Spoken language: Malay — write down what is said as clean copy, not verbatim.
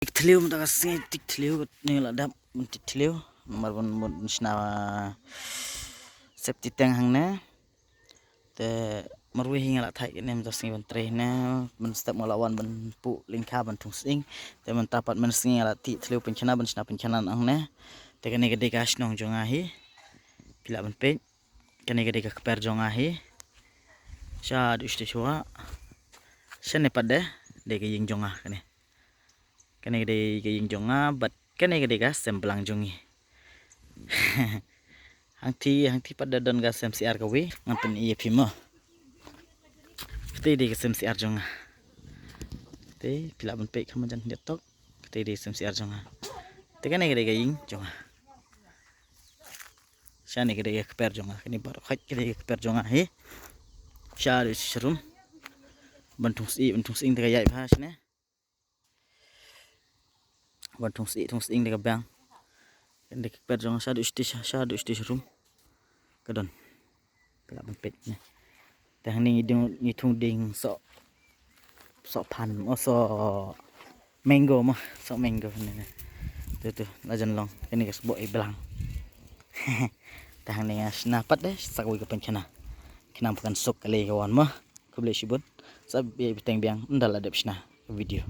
Tik teliu mata kasih tik teliu ni lah dap tik teliu marbon sna safety tank hang na te marui hinga la thai nem to sing ban tre na man step molawan ban pu lingkha ban thung sing te man tapat man sing la ti teliu penchana ban sna penchana ang na te kane gede gas nong jonga hi pila ban pe kane gede ka per jonga hi sha du ste chwa shan ne padde de ke ying jonga kane gede ke ying jonga bat kane gede gas semblang jongi hang ti pada don gas MCR kawi nganten iya pima kete de MCR jonga te pila ban pe kam jan detok kete de MCR jonga te kane gede ke ying jonga shani gede ke per jonga kini baru khat gede ke per jonga he shari shrum bantung sing de yai phas ne bantung sing de bang kende ke per jonga shadu sti shrum kadon pila ban pe ne tang ni thung ding so pan so mango ne tu la jan long kini ke bo belang tang ni snapat deh sakwi ke penchana kena bukan sok kali kawan mah kubli shibun sab biteng biang ndala depsna video